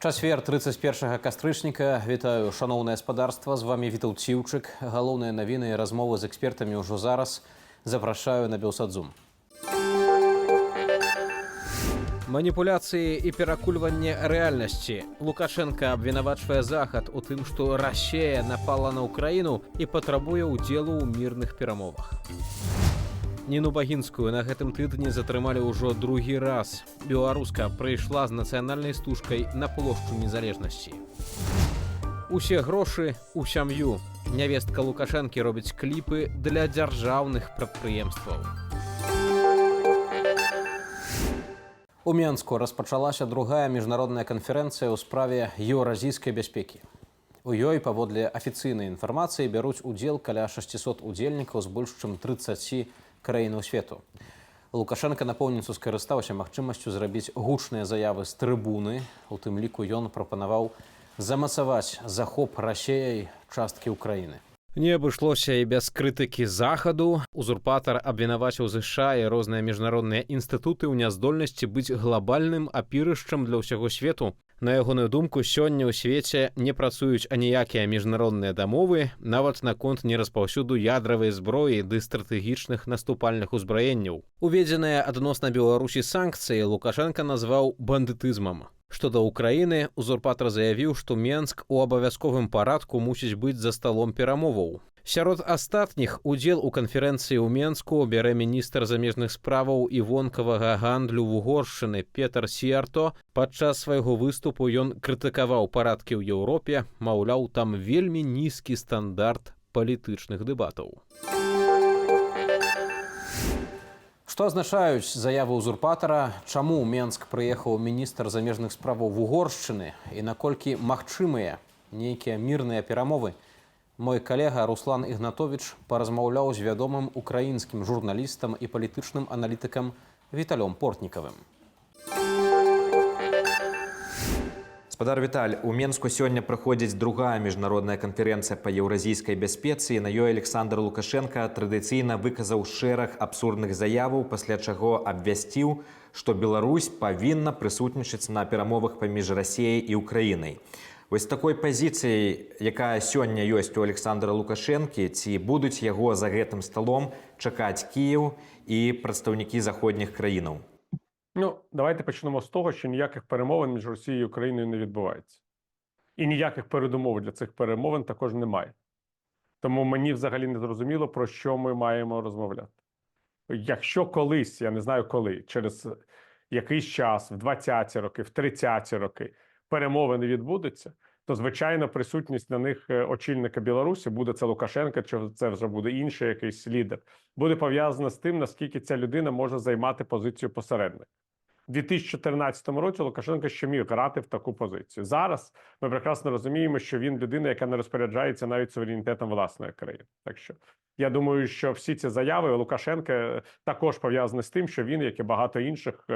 Чацвер 31 кастрычніка. Вітаю, шаноўнае гаспадарства. З вами Вітаўт Сіўчык. Галоўныя навіны і размовы з экспертамі ўжо зараз. Запрашаю на Белсадзум. Маніпуляцыі і перакульванне рэальнасці. Лукашенко абвінавачвае Захад у тым, што Расія напала на Украіну і патрабуе ўдзелу ў мірных перамовах. Ніну Багінскую на гэтым тыдні затрымалі ўжо другі раз. Беларуска прыйшла з нацыянальнай стужкай на плошчу незалежнасці. Усе грошы ў сям'ю. Нявестка Лукашэнкі робіць кліпы для дзяржаўных прадпрыемстваў. У Менску распачалася другая міжнародная канферэнцыя ў справе еўразійскай бяспекі. У ёй, паводле афіцыйнай інфармацыі, бяруць удзел каля 600 удзельнікаў з больш чым 30 краінаў свету. Лукашенко напоўніцу скарыстаўся магчымасцю зрабіць гучныя заявы з трыбуны. У тым ліку ён прапанаваў замацаваць захоп Расіяй часткі ўкраіны. Не абышлося і без крытыкі Захаду. Узурпатар абвінаваціў ЗША і розныя міжнародныя інстытуты ў няздольнасці быць глобальным апірышчам для ўсяго свету. На ягоную думку, сёння ў свеце не працуюць аніякія міжнародныя дамовы, нават наконт нераспаўсюду ядравай зброі ды стратэгічных наступальных узбраенняў. Уведзеныя адносна Беларусі санкцыі Лукашенко назваў бандытызмам. Што да Украіны, узурпатар заявіў, што Менск у абавязковым парадку мусіць быць за сталом перамоваў. Сярод астатніх удзел у канферэнцыі ў Менску бярэ міністр замежных справаў і вонкавага гандлю Вугоршчыны Петар Сіярто. Падчас свайго выступу ён крытыкаваў парадкі ў Еўропе, маўляў, там вельмі нізкі стандарт палітычных дэбатаў. Што азначаюць заявы ўзурпатара, чаму ў Менск прыехаў міністр замежных справаў Вугоршчыны і наколькі магчымыя нейкія мірныя перамовы? Мой калега Руслан Ігнатовіч паразмаўляў з вядомым украінскім журналістам і палітычным аналітыкам Віталём Портнікавым. Гаспадар Віталь, у Менску сёння праходзіць другая міжнародная канферэнцыя па еўразійскай бяспецы. На ёй Александр Лукашенко традыцыйна выказаў шэраг абсурдных заяваў, пасля чаго абвясціў, што Беларусь павінна прысутнічаць на перамовах паміж Расіяй і Украінай. Вось такой пазіцыяй, якая сёння ёсць у Александра Лукашэнкі, ці будуць яго за гэтым сталом чакаць Кіеў і прадстаўнікі заходніх краінаў? Давайте почнемо з того, що ніяких перемовин між Росією і Україною не відбувається. І ніяких передумов для цих перемовин також немає. Тому мені взагалі не зрозуміло, про що ми маємо розмовляти. Якщо колись, я не знаю коли, через якийсь час, в 20-ті роки, в 30-ті роки, перемовини відбудуться, то, звичайно, присутність на них очільника Білорусі, буде це Лукашенко, чи це вже буде інший якийсь лідер, буде пов'язана з тим, наскільки ця людина може займати позицію посередника. У 2014 році Лукашенко ще міг грати в таку позицію. Зараз ми прекрасно розуміємо, що він людина, яка не розпоряджається навіть суверенітетом власної країни. Так що я думаю, що всі ці заяви Лукашенка також пов'язані з тим, що він, як і багато інших,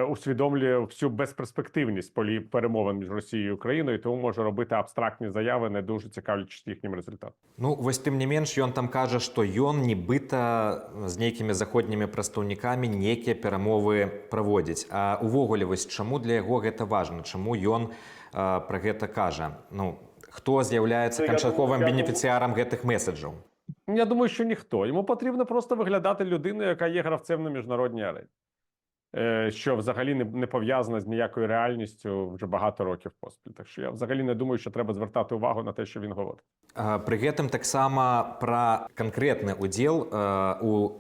усвідомлює всю безперспективність перемовин між Росією і Україною, тому може робити абстрактні заяви, не дуже цікавлячись їхнім результатом. Вось тым не менш, ён там кажа, што ён нібыта з нейкімі заходнімі прадстаўнікамі нейкія перамовы праводзіць. А увогуле, вось чаму для яго гэта важна? Чаму ён пра гэта кажа? Хто з'яўляецца канчатковым бенефіцыярам гэтых меседжаў? Я думаю, що ніхто. Йому потрібно просто виглядати людиною, яка є гравцем на міжнародній арені. Що взагалі не пов'язана з ніякою реальністю вже багато років поспіль. Так що я взагалі не думаю, що треба звертати увагу на те, що він говорить. При гэтым таксама пра канкрэтны удзел у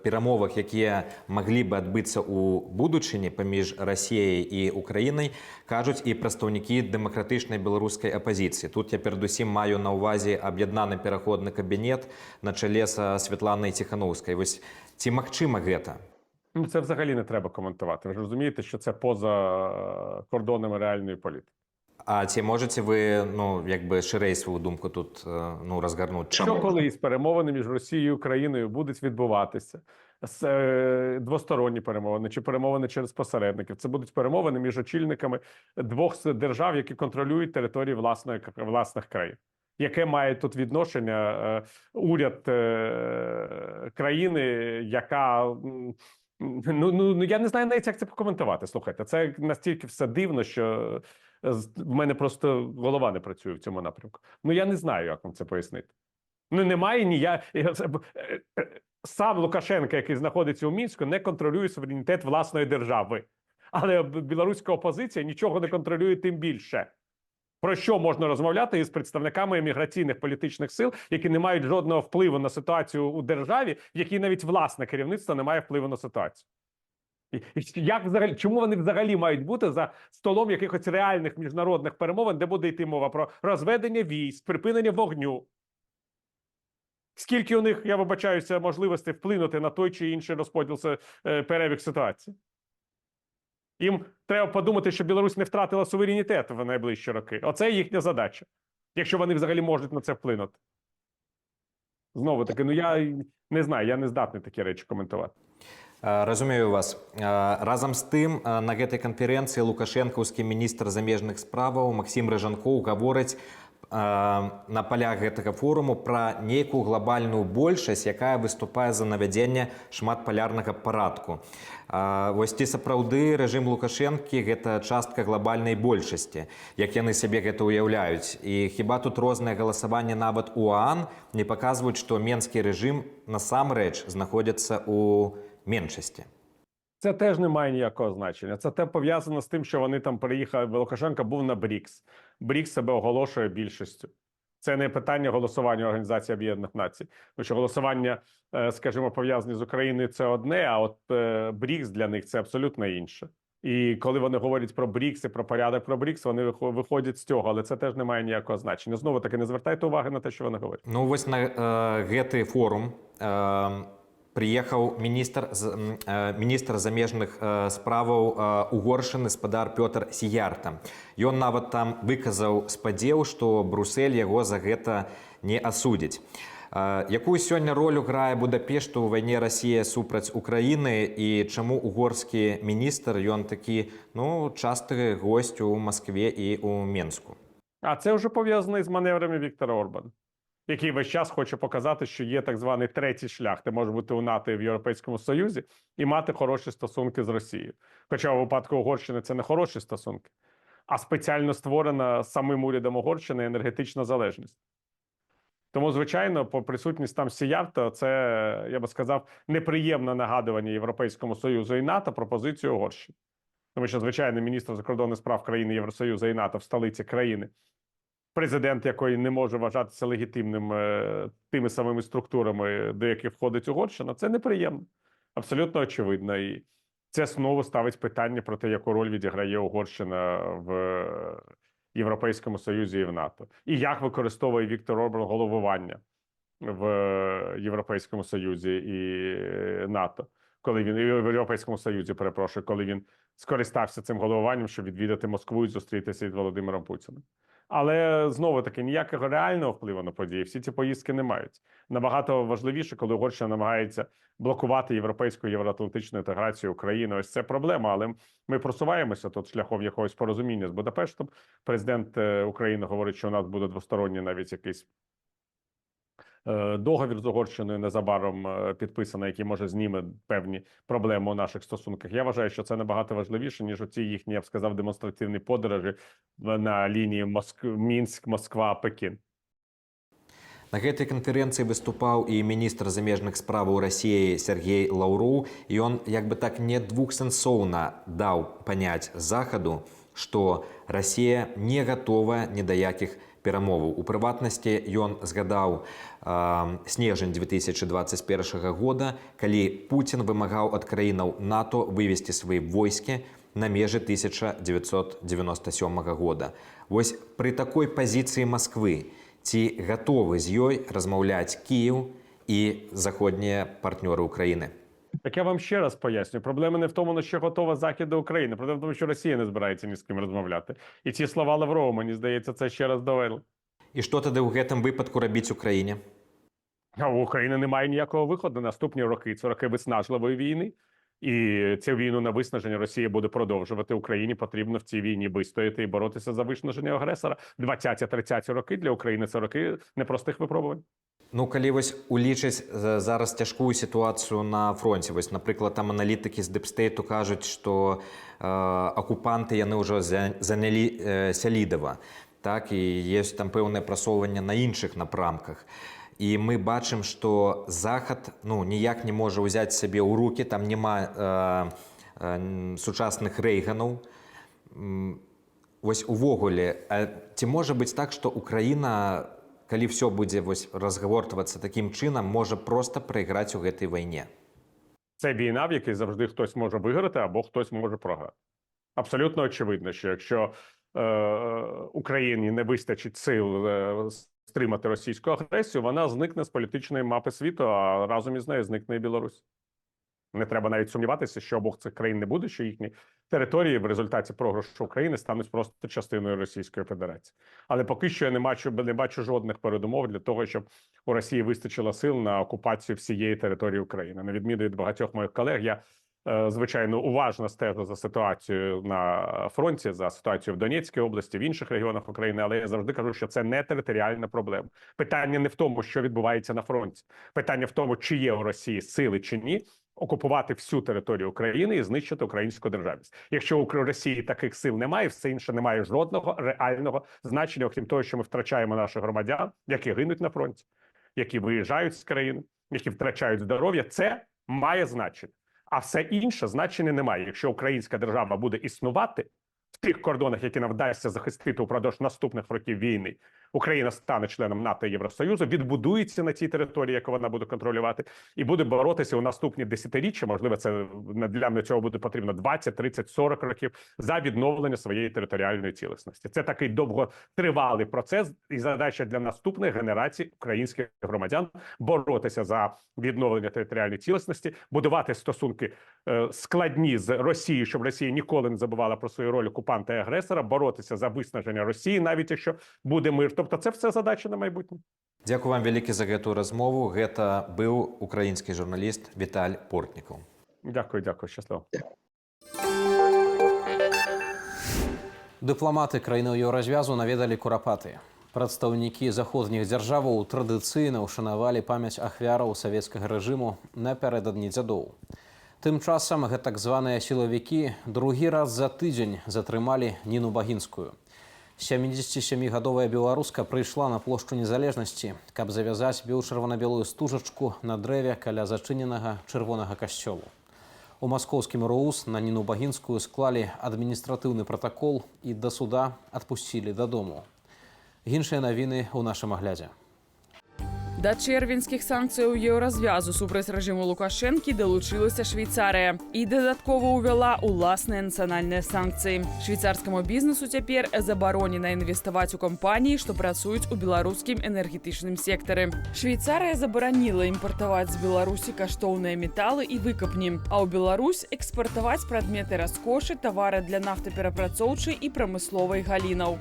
перамовах, якія маглі бы адбыцца ў будучыні паміж Расіяй і Украінай, кажуць і прадстаўнікі дэмакратычнай беларускай апазіцыі. Тут я перадусім маю на ўвазе аб'яднаны пераходны кабінет на чале са Святланай Ціхановскай. Вось ці магчыма гэта? Це взагалі не треба коментувати. Ви ж розумієте, що це поза кордонами реальної політики. А ці можете ви, якби ширей свою думку тут розгорнути? Що колись перемовини між Росією і Україною будуть відбуватися? Двосторонні перемовини чи перемовини через посередників. Це будуть перемовини між очільниками двох держав, які контролюють території власних країн. Яке має тут відношення уряд країни, яка Ну, я не знаю навіть, як це прокоментувати. Слухайте, це настільки все дивно, що в мене просто голова не працює в цьому напрямку. Ну, я не знаю, як вам це пояснити. Ну, немає сам Лукашенко, який знаходиться у Мінську, не контролює суверенітет власної держави. Але білоруська опозиція нічого не контролює тим більше. Про що можна розмовляти із представниками еміграційних політичних сил, які не мають жодного впливу на ситуацію у державі, в якій навіть власне керівництво не має впливу на ситуацію? Як взагалі, чому вони взагалі мають бути за столом якихось реальних міжнародних перемовин, де буде йти мова про розведення військ, припинення вогню? Скільки у них, я вибачаюся, можливостей вплинути на той чи інший розподіл перебіг ситуації? Їм треба подумати, що Білорусь не втратила суверенітет в найближчі роки. Оце їхня задача. Якщо вони взагалі можуть на це вплинути. Знову таки, ну я не знаю, я не здатний такі речі коментувати. Разумею вас. Разам з тым, на гэтай канферэнцыі лукашэнкаўскі міністр замежных справаў Максім Рыжанкоў гаворыць на палях гэтага форуму пра нейкую глобальную большасць, якая выступае за навядзенне шматпалярнага парадку. Вось ці сапраўды рэжым Лукашэнкі гэта частка глобальнай большасці, як яны сябе гэта ўяўляюць. І хіба тут рознае галасаванне нават у ААН не паказваюць, што менскі рэжым насамрэч знаходзіцца у меншасті? Це теж не має ніякого значення. Це те пов'язано з тим, що вони там переїхали, Лукашенко був на БРІКС. БРІКС себе оголошує більшістю. Це не питання голосування Організації Об'єднаних Націй. Тому що голосування, скажімо, пов'язані з Україною – це одне, а от БРІКС для них – це абсолютно інше. І коли вони говорять про БРІКС і про порядок про БРІКС, вони виходять з цього, але це теж не має ніякого значення. Знову таки, не звертайте уваги на те, що вони говорять. Ну, ось на гэты форум приехаў міністр замежных справаў Угоршчыны спадар Пётр Сіярта. Ён нават там выказаў спадзеў, што Брусель яго за гэта не асудзіць. Якую сёння ролю грае Будапешт у вайне Расія супраць Украіны і чаму угорскі міністр, ён такі, ну, часты госць у Маскве і у Менску? А це вже пов'язано із маневрами Віктора Орбана, який весь час хоче показати, що є так званий третій шлях. Ти можеш бути у НАТО і в Європейському Союзі і мати хороші стосунки з Росією. Хоча у випадку Угорщини це не хороші стосунки, а спеціально створена самим урядом Угорщини енергетична залежність. Тому, звичайно, по присутність там Сіярта, це, я би сказав, неприємне нагадування Європейському Союзу і НАТО про позицію Угорщини. Тому що, звичайно, міністр закордонних справ країни Євросоюзу і НАТО в столиці країни, президент якої не може вважатися легітимним тими самими структурами, до яких входить Угорщина, це неприємно. Абсолютно очевидно. І це знову ставить питання про те, яку роль відіграє Угорщина в Європейському Союзі і в НАТО. І як використовує Віктор Орбан головування в Європейському Союзі і НАТО, коли він, і в Європейському Союзі, перепрошую, коли він скористався цим головуванням, щоб відвідати Москву і зустрітися із Володимиром Путіним. Але, знову-таки, ніякого реального впливу на події всі ці поїздки не мають. Набагато важливіше, коли Угорщина намагається блокувати європейську євроатлантичну інтеграцію України. Ось це проблема, але ми просуваємося тут шляхом якогось порозуміння з Будапештом. Президент України говорить, що у нас буде двосторонній навіть якийсь договір з Угорщиною незабаром підписаний, який, може, зніме певні проблеми у наших стосунках. Я вважаю, що це набагато важливіше, ніж оці їхні, я б сказав, демонстративні подорожі на лінії Мінськ, Москва, Пекін. На гэтай канферэнцыі выступаў і міністр замежных справаў Расіі Сергей Лаўроў, і ён як бы так недвухсэнсоўна даў паняць Захаду, што Расія не гатова ні да якіх перамоваў. У прыватнасці ён згадаў снежань 2021 года, калі Пуцін вымагаў ад краінаў НАТО вывесці свае войскі на межы 1997 года. Вось пры такой пазіцыі Масквы ці гатовы з ёй размаўляць Кіїв і заходнія партнёры Украіны? Так я вам ще раз поясню. Проблема не в тому, на що готова Захід до України. Проблема в тому, що Росія не збирається ні з ким розмовляти. І ці слова Лаврова, мені здається, це ще раз довели. І што тады ў гэтым выпадку рабіць Україні? А у України немає ніякого виходу. Наступні роки – це роки виснажливої війни. І цю війну на виснаження Росія буде продовжувати. Україні потрібно в цій війні вистояти і боротися за виснаження агресора. 20-30 роки для України – це роки непростих випробувань. Ну, калі вось улічыць зараз цяжкую сітуацыю на фронце, вось, напрыклад, там аналітыкі з дэпстэйту кажуць, што акупанты яны ўжо занялі Сялідава, так, і ёсць там пэўнае прасоўванне на іншых напрамках. І мы бачым, што Захад ніяк не можа ўзяць сябе ў рукі, там няма сучасных рэйганаў. Вось увогуле, ці можа быць так, што Украіна, калі все будзе разгортвацца такім чынам, можа проста прайграць у гэтай вайне? Це війна, в якій завжди хтось може виграти або хтось може програти. Абсолютно очевидно, що якщо Україні не вистачить сил стримати російську агресію, вона зникне з політичної мапи світу, а разом із нею зникне і Білорусь. Не треба навіть сумніватися, що обох цих країн не буде, що їхні території в результаті програшу України стануть просто частиною Російської Федерації. Але поки що я не бачу жодних передумов для того, щоб у Росії вистачило сил на окупацію всієї території України. На відміну від багатьох моїх колег, я, звичайно, уважно стежу за ситуацією на фронті, за ситуацією в Донецькій області, в інших регіонах України, але я завжди кажу, що це не територіальна проблема. Питання не в тому, що відбувається на фронті. Питання в тому, чи є у Росії сили чи ні, окупувати всю територію України і знищити українську державність. Якщо у Росії таких сил немає, все інше не має жодного реального значення, окрім того, що ми втрачаємо наших громадян, які гинуть на фронті, які виїжджають з країни, які втрачають здоров'я, це має значення. А все інше значення немає. Якщо українська держава буде існувати в тих кордонах, які нам вдасться захистити упродовж наступних років війни, Україна стане членом НАТО і Євросоюзу, відбудується на цій території, яку вона буде контролювати, і буде боротися у наступні десятиріччя, можливо, це для цього буде потрібно 20, 30, 40 років, за відновлення своєї територіальної цілісності. Це такий довготривалий процес і задача для наступних генерацій українських громадян боротися за відновлення територіальної цілісності, будувати стосунки складні з Росією, щоб Росія ніколи не забувала про свою роль окупанта і агресора, боротися за виснаження Росії, навіть якщо буде мир. Тобто це все задача на майбутнє. Дякую вам вялікі за гэтую размову. Гэта быў украінскі журналіст Віталь Портнікаў. Дякую, щасливо. Дыпламаты краінаў еўразвязу наведалі Курапаты. Прадстаўнікі заходніх дзяржаваў традыцыйна ўшанавалі памяць ахвяраў савецкага рэжыму напярэдадні дзядоў. Тым часам гэтак званыя сілавікі другі раз за тыдзень затрымалі Ніну Багінскую. 77-гадовая беларуска прыйшла на плошчу Незалежнасці, каб завязаць бело-чырвона-белую стужачку на дрэве каля зачыненага чырвонага касцёлу. У маскоўскім РУС на Ніну Багінскую склалі адміністратыўны пратакол і да суда адпусцілі дадому. Іншыя навіны ў нашым аглядзе. Да чэрвеньскіх санкцыяў еўразвязу супраць рэжыму Лукашэнкі далучылася Швейцарыя і дадаткова ўвяла ўласныя нацыянальныя санкцыі. Швейцарскаму бізнесу цяпер забаронена інвеставаць у кампаніі, што працуюць у беларускім энергетычным сектары. Швейцарыя забараніла імпартаваць з Беларусі каштоўныя металы і выкапні, а ў Беларусь экспартаваць прадметы раскошы, тавары для нафтаперапрацоўчай і прамысловай галінаў.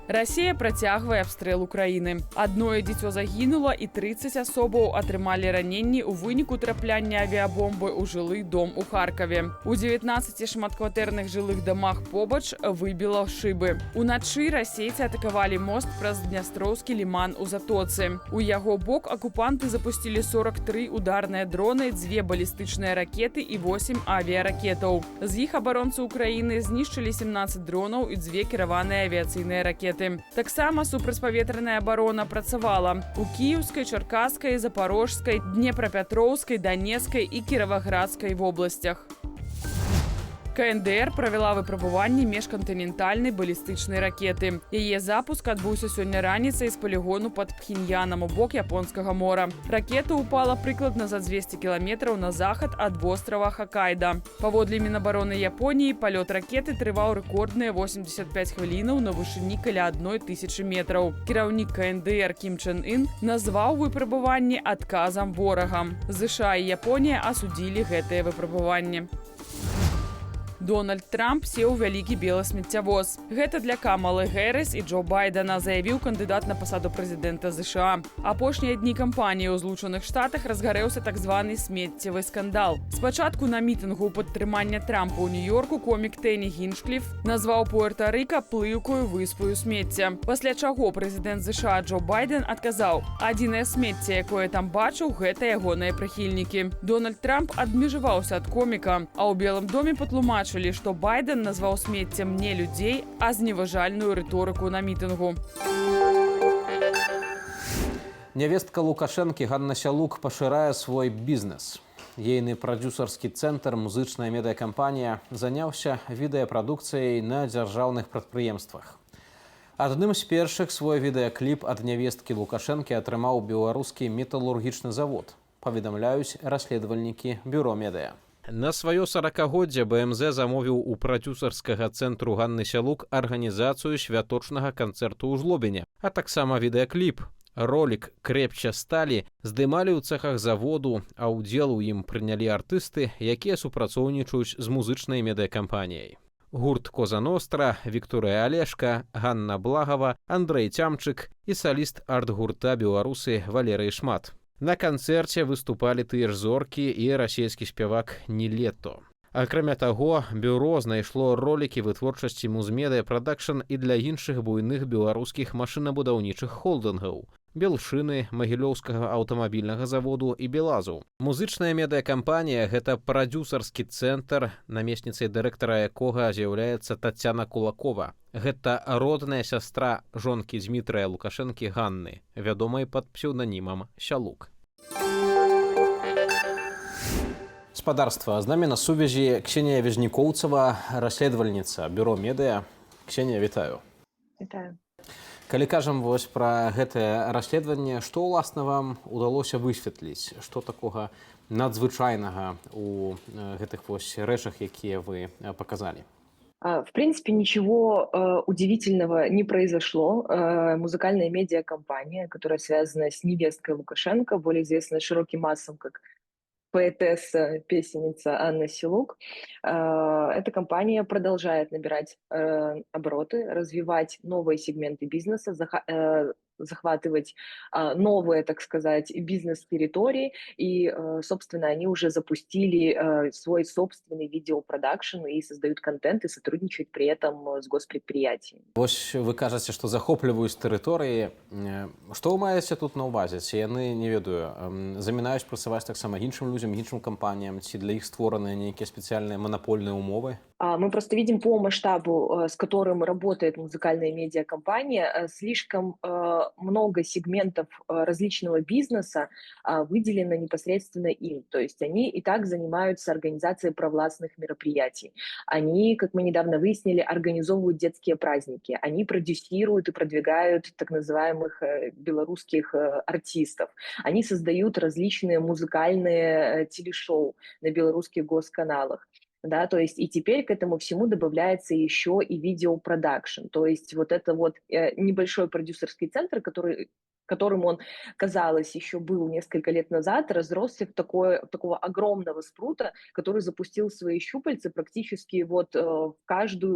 Расія працягвае абстрэл Украіны. Адное дзіцё загінула і 30 асобаў атрымалі раненні ў выніку трапляння авіябомбы ў жылы дом у Харкаве. У 19 шматкватэрных жылых дамах побач выбіла шыбы. Уначы расейцы атакавалі мост праз Днястроўскі ліман у Затоцы. У яго бок акупанты запусцілі 43 ударныя дроны, 2 балістычныя ракеты і 8 авіяракетаў. З іх абаронцы Украіны знішчылі 17 дронаў і 2 кіраваныя авіяцыйныя ракеты. Таксама супрацьпаветраная абарона працавала у Кіеўскай, Чаркасскай, Запорожскай, Днепрапятроўскай, Данецкай і Кіраваградскай вобласцях. КНДР правяла выпрабаванні міжкантынентальнай балістычнай ракеты. Яе запуск адбыўся сёння раніцай з палігону пад Пхеньянам у бок Японскага мора. Ракета ўпала прыкладна за 200 кіламетраў на захад ад вострава Хоккайдо. Паводле Мінабароны Японіі, палёт ракеты трываў рэкордныя 85 хвілінаў на вышыні каля 1000 метраў. Кіраўнік КНДР Кім Чен Ын назваў выпрабаванні адказам ворагам. ЗША і Японія асудзілі гэтыя выпрабаванні. Дональд Трамп сеў у вялікі белы смеццявоз. Гэта для Камалы Хэрыс і Джо Байдена, заявіў кандыдат на пасаду прэзідэнта США. Апошнія дні кампаніі ў Злучаных Штатах разгарэўся так званы смеццевы скандал. Спачатку на мітынгу ў падтрымання Трампа ў Нью-Йорку комік Тэні Гінчкліф назваў Пуэрта-Рыка плыўкую выспаю смецця. Пасля чаго прэзідэнт США Джо Байден адказаў: адзінае смецце, якое там бачыў, гэта ягоныя прыхільнікі. Дональд Трамп адмежаваўся ад коміка, а ў Белым доме патлумачылі, што Байден назваў смеццем не людзей, а зневажальную рыторыку на мітынгу. Нявестка Лукашэнкі Ганна Сялук пашырае свой бізнес. Ейны прадзюсарскі цэнтр, музычная медыакампанія, заняўся відэапрадукцыяй на дзяржаўных прадпрыемствах. Адным з першых свой відэакліп ад нявесткі Лукашэнкі атрымаў беларускі металургічны завод, паведамляюць расследавальнікі бюро медыа. На сваё 40-годдзе БМЗ замовіў у прадзюсарскага цэнтру Ганны Сялук арганізацыю святочнага канцэрту ў Жлобіне, а таксама відэакліп. Ролік «Крепче сталі» здымалі ў цэхах заводу, а ўдзел у ім прынялі артысты, якія супрацоўнічаюць з музычнай медыакампаніяй. Гурт «Коза Ностра», Вікторыя Алешка, Ганна Благава, Андрэй Цямчык і саліст арт-гурта беларусы Валерый Шмат. На канцэрце выступалі тыя ж зоркі і расійскі спявак Нілетто. Акрамя таго, бюро знайшло ролікі вытворчасці Музмедыа Прадакшн і для іншых буйных беларускіх машынабудаўнічых холдынгаў: Белшыны, Магілёўскага аўтамабільнага заводу і Белазу. Музычная медыакампанія – гэта прадзюсарскі цэнтр, намесніцай дырэктара якога з'яўляецца Тацяна Кулакова. Гэта родная сястра жонкі Дзмітрыя Лукашэнкі Ганны, вядомай пад псеўданімам Сялук. Спадарства, з намі на сувязі Ксенія Вежнікоўцава, расследавальніца бюро медыа. Ксенія, вітаю. Вітаю. Калі кажам вось пра гэтае расследаванне, што ўласна вам удалося высветліць? Што такога надзвычайнага у гэтых вось рэчах, якія вы показалі? В принципе, ничего удивительного не произошло. Музыкальная медиакомпания, которая связана с невесткой Лукашенко, более известная широким массам как поэтесса, песенница Анна Силук. Эта компания продолжает набирать обороты, развивать новые сегменты бизнеса, захватывать новые, так сказать, бизнес-территории. И, собственно, они уже запустили свой собственный видеопродакшн и создают контент, и сотрудничают при этом с госпредприятиями. Вось вы кажаце, што захопліваюць тэрыторыі. Што вы маеце тут на ўвазе? Ці яны, не ведаю, замінаюць працаваць таксама іншым людзям, іншым кампаніям, ці для іх створаныя нейкія спецыяльныя манапольныя умовы? Мы просто видим по масштабу, с которым работает музыкальная медиакомпания, слишком много сегментов различного бизнеса выделено непосредственно им. То есть они и так занимаются организацией провластных мероприятий. Они, как мы недавно выяснили, организовывают детские праздники. Они продюсируют и продвигают так называемых белорусских артистов. Они создают различные музыкальные телешоу на белорусских госканалах. Да, то есть и теперь к этому всему добавляется еще и видеопродакшн. То есть вот это вот небольшой продюсерский центр, которым он, казалось, еще был несколько лет назад, разросся в такого огромного спрута, который запустил свои щупальца практически вот в каждый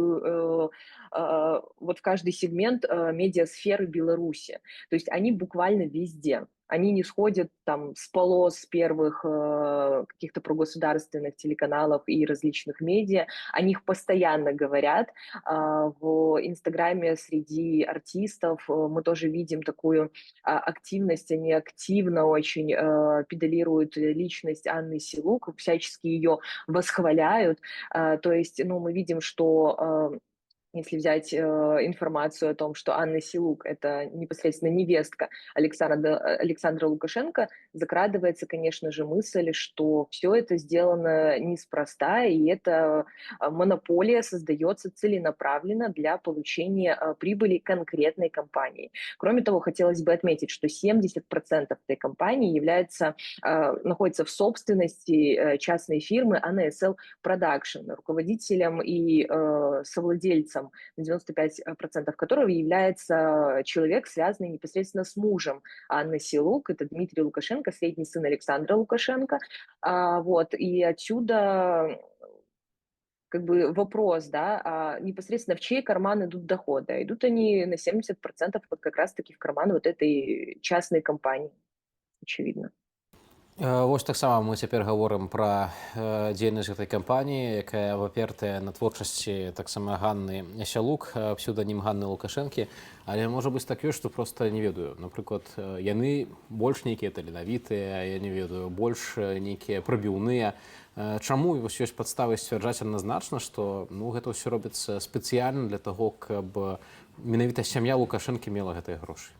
сегмент медиасферы Беларуси. То есть они буквально везде. Они не сходят там с полос первых каких-то прогосударственных телеканалов и различных медиа. О них постоянно говорят. В Инстаграме среди артистов мы тоже видим такую активность. Они активно очень педалируют личность Анны Силук, всячески ее восхваляют. То есть, мы видим, что... Если взять информацию о том, что Анна Силук – это непосредственно невестка Александра Лукашенко, закрадывается, конечно же, мысль, что все это сделано неспроста, и эта монополия создается целенаправленно для получения прибыли конкретной компании. Кроме того, хотелось бы отметить, что 70% этой компании находится в собственности частной фирмы ANSL Production, руководителем и совладельцем на 95% которого является человек, связанный непосредственно с мужем Анны Силук, это Дмитрий Лукашенко, средний сын Александра Лукашенко. И отсюда как бы вопрос, да, непосредственно в чей карман идут доходы. А идут они на 70% вот как раз-таки в карман вот этой частной компании, очевидно. Вось таксама мы цяпер гаворым пра дзейнасць гэтай кампаніі, якая вапертая на творчасці таксама Ганны Сялук, псеўданім Ганны Лукашэнкі. Але можа быць так ёсць, што проста не ведаю. Напрыклад, яны больш нейкія таленавітыя, я не ведаю, больш нейкія прабіўныя. Чаму вось ёсць падставы сцвярджаць адназначна, што гэта ўсё робіцца спецыяльна для таго, каб менавіта сям'я Лукашэнкі мела гэтыя грошы?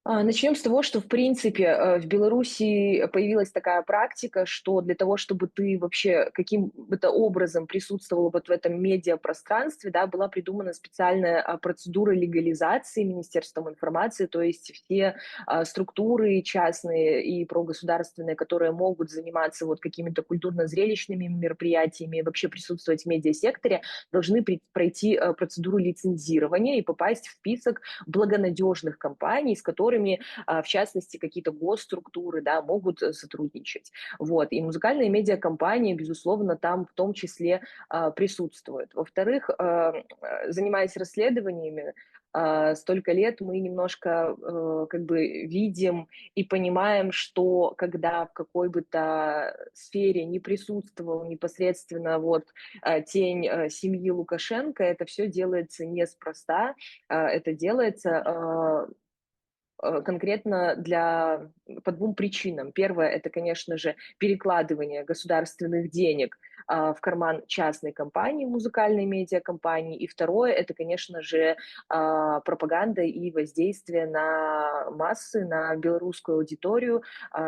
Начнем с того, что, в принципе, в Беларуси появилась такая практика, что для того, чтобы ты вообще каким-то образом присутствовал вот в этом медиапространстве, да, была придумана специальная процедура легализации Министерством информации, то есть все структуры частные и прогосударственные, которые могут заниматься вот какими-то культурно-зрелищными мероприятиями, вообще присутствовать в медиасекторе, должны пройти процедуру лицензирования и попасть в список благонадежных компаний, с которыми, в частности, какие-то госструктуры, да, могут сотрудничать. Вот. И музыкальные медиакомпании, безусловно, там в том числе присутствуют. Во-вторых, занимаясь расследованиями, столько лет мы немножко как бы видим и понимаем, что когда в какой бы то сфере не присутствовал непосредственно вот тень семьи Лукашенко, это все делается неспроста, это делается конкретно по двум причинам. Первое – это, конечно же, перекладывание государственных денег в карман частной компании, музыкальной медиакомпании. И второе – это, конечно же, пропаганда и воздействие на массы, на белорусскую аудиторию,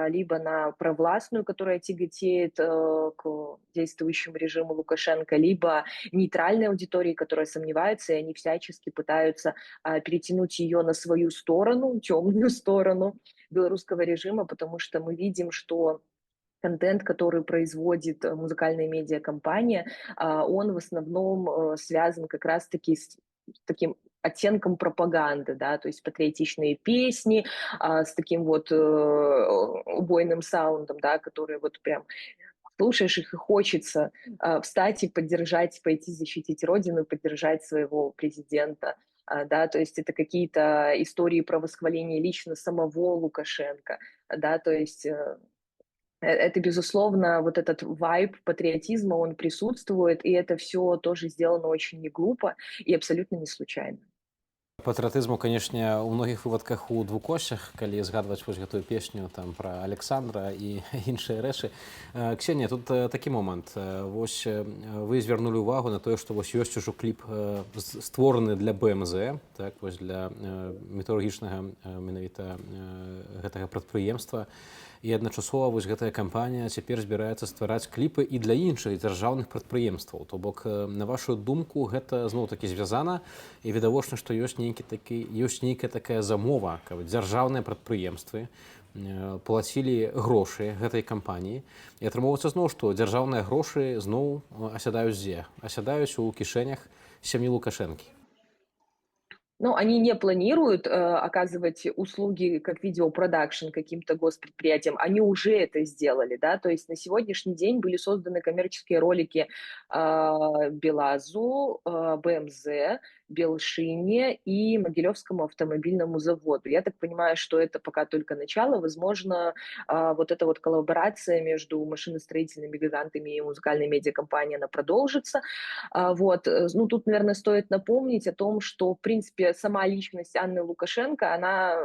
либо на провластную, которая тяготеет к действующему режиму Лукашенко, либо нейтральной аудитории, которая сомневается, и они всячески пытаются перетянуть ее на свою сторону, темную сторону белорусского режима, потому что мы видим, что контент, который производит музыкальная медиакомпания, он в основном связан как раз-таки с таким оттенком пропаганды, да, то есть патриотичные песни с таким вот убойным саундом, да, которые вот прям слушаешь их и хочется встать и поддержать, пойти защитить родину, поддержать своего президента. Да, то есть это какие-то истории про восхваление лично самого Лукашенко, да, то есть это, безусловно, вот этот вайб патриотизма, он присутствует, и это все тоже сделано очень не глупо и абсолютно не случайно. Патрыятызму, канешне, у многіх выпадках у двукосях, калі згадваць вось гэтую песню там пра Александра і іншыя рэчы. Ксенія, тут такі момант. Вось вы звярнулі ўвагу на тое, што вось ёсць ужо кліп створаны для БМЗ, так, вось для металургічнага менавіта гэтага прадпрыемства. І адначасова вось гэтая кампанія цяпер збіраецца ствараць кліпы і для іншых дзяржаўных прадпрыемстваў. То бок, на вашу думку, гэта зноў-такі звязана, і відавочна, што ёсць нейкая такая замова, каб дзяржаўныя прадпрыемствы плацілі грошы гэтай кампаніі. І атрымоўваецца зноў, што дзяржаўныя грошы зноў асядаюць дзе? Асядаюць у кішэнях сям'і Лукашэнкі. Ну, они не планируют оказывать услуги как видеопродакшн каким-то госпредприятиям, они уже это сделали, да, то есть на сегодняшний день были созданы коммерческие ролики Белазу, БМЗ, Белшине и Могилевскому автомобильному заводу. Я так понимаю, что это пока только начало, возможно, вот эта вот коллаборация между машиностроительными гигантами и музыкальной медиакомпанией, она продолжится. Вот. Ну, тут, наверное, стоит напомнить о том, что, в принципе, сама личность Анны Лукашенко, она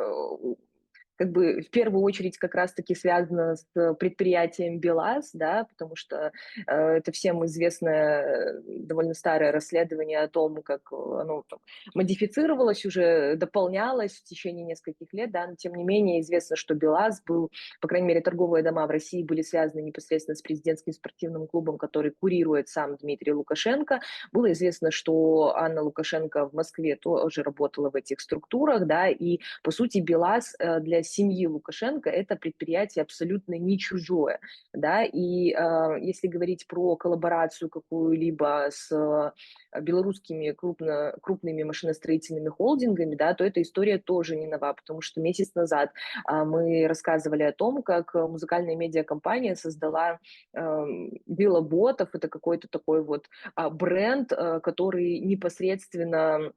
как бы в первую очередь как раз-таки связана с предприятием БелАЗ, да, потому что это всем известное довольно старое расследование о том, как оно там модифицировалось, уже дополнялось в течение нескольких лет, да, но тем не менее известно, что БелАЗ был, по крайней мере, торговые дома в России были связаны непосредственно с президентским спортивным клубом, который курирует сам Дмитрий Лукашенко. Было известно, что Анна Лукашенко в Москве тоже работала в этих структурах, да, и, по сути, БелАЗ для для семьи Лукашенко это предприятие абсолютно не чужое, да, и если говорить про коллаборацию какую-либо с белорусскими крупными машиностроительными холдингами, да, то эта история тоже не нова, потому что месяц назад мы рассказывали о том, как музыкальная медиакомпания создала Белоботов, это какой-то такой вот бренд, который непосредственно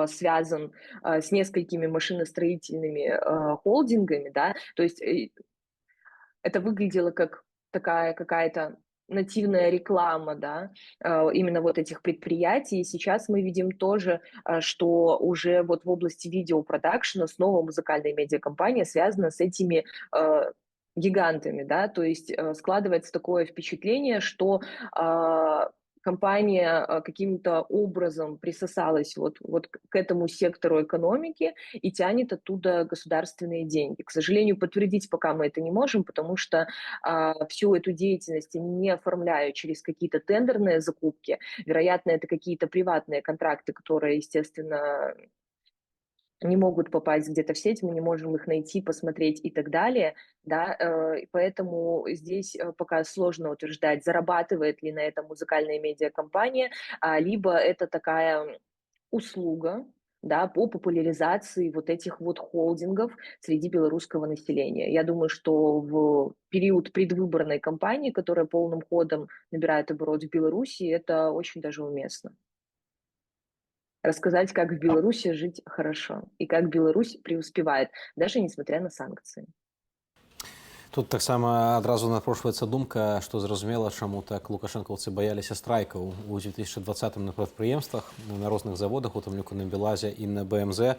связан с несколькими машиностроительными холдингами, да, то есть это выглядело как такая какая-то нативная реклама, да, именно вот этих предприятий. И сейчас мы видим тоже, что уже вот в области видеопродакшена снова музыкальная медиакомпания связана с этими гигантами, да, то есть складывается такое впечатление, что компания каким-то образом присосалась вот к этому сектору экономики и тянет оттуда государственные деньги. К сожалению, подтвердить пока мы это не можем, потому что всю эту деятельность они не оформляют через какие-то тендерные закупки. Вероятно, это какие-то приватные контракты, которые, естественно, не могут попасть где-то в сеть, мы не можем их найти, посмотреть и так далее, да, и поэтому здесь пока сложно утверждать, зарабатывает ли на этом музыкальная медиакомпания, либо это такая услуга, да, по популяризации вот этих вот холдингов среди белорусского населения. Я думаю, что в период предвыборной кампании, которая полным ходом набирает оборот в Беларуси, это очень даже уместно. Рассказать, как в Беларуси жить хорошо и как Беларусь преуспевает, даже несмотря на санкции. Тут таксама адразу напрошваецца думка, што зразумела, чаму так лукашэнкаўцы баяліся страйкаў у 2020 на прадпрыемствах, на розных заводах, у тым ліку на Белазе і на БМЗ.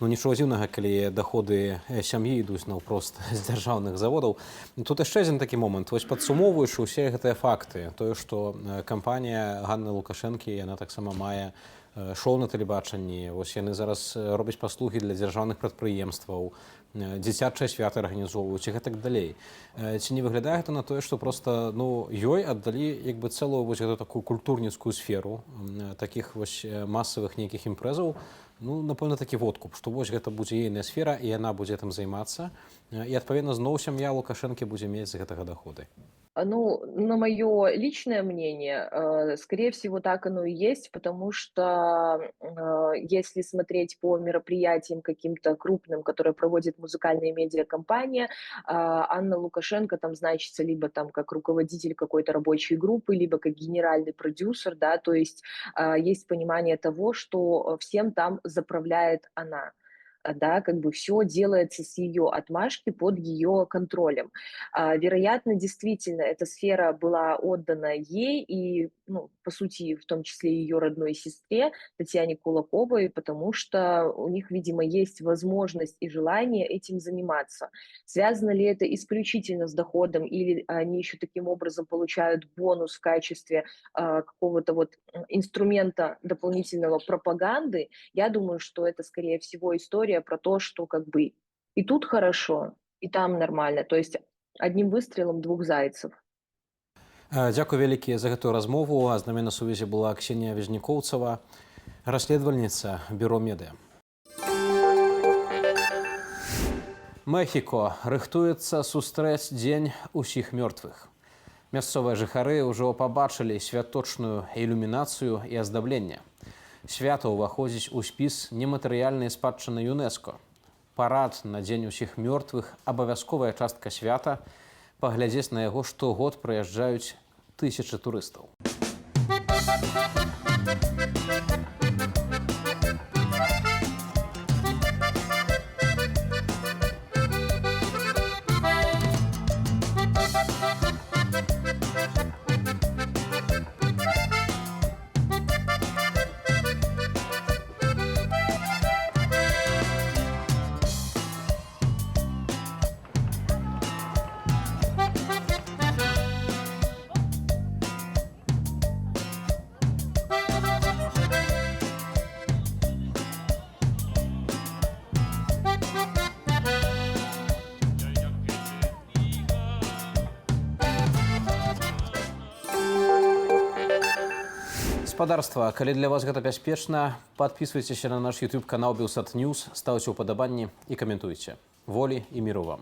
Ну нічога дзіўнага, калі даходы сям'і ідуць наўпрост з дзяржаўных заводаў. Тут яшчэ адзін такі момант. Вось падсумоўваючы ўсе гэтыя факты, тое, што кампанія Ганны Лукашэнкі, яна таксама мае шоу на тэлебачанні, вось яны зараз робяць паслугі для дзяржаўных прадпрыемстваў, дзіцячыя святы арганізоўваюць і гэтак далей. Ці не выглядае гэта на тое, што проста ёй аддалі як бы цэлую вось гэту такую культурніцкую сферу такіх вось масавых нейкіх імпрэзаў, напэўна, такі водкуп, што вось гэта будзе ейная сфера, і яна будзе гэтым займацца, і адпаведна зноў сям'я Лукашэнкі будзе мець з гэтага даходы. Ну, на мое личное мнение, скорее всего, так оно и есть, потому что если смотреть по мероприятиям каким-то крупным, которые проводит музыкальная медиакомпания, Анна Лукашенко там значится либо там как руководитель какой-то рабочей группы, либо как генеральный продюсер, да, то есть есть понимание того, что всем там заправляет она. Да, как бы все делается с ее отмашки под ее контролем. Вероятно, действительно, эта сфера была отдана ей и, по сути, в том числе ее родной сестре Татьяне Кулаковой, потому что у них, видимо, есть возможность и желание этим заниматься. Связано ли это исключительно с доходом, или они еще таким образом получают бонус в качестве какого-то вот инструмента дополнительного пропаганды? Я думаю, что это, скорее всего, история про то, что как бы и тут хорошо, и там нормально. То есть одним выстрелом двух зайцев. Дзякуй вялікі за гэтую размову. А з намі на сувязі была Ксенія Вязнікоўцава, расследавальніца бюро медыа. Мехіко рыхтуецца сустрэць дзень усіх мёртвых. Мясцовыя жыхары ўжо пабачылі святочную ілюмінацыю і аздабленне. Свята ўваходзіць у спіс нематэрыяльнай спадчыны ЮНЕСКО. Парад на дзень усіх мёртвых – абавязковая частка свята. Паглядзець на яго штогод прыязджаюць тысячы турыстаў. Гаспадарства, калі для вас гэта бяспечна, подписывайтеся на наш YouTube канал Белсат News, ставьте уподобанні і каментуйте. Воли и миру вам.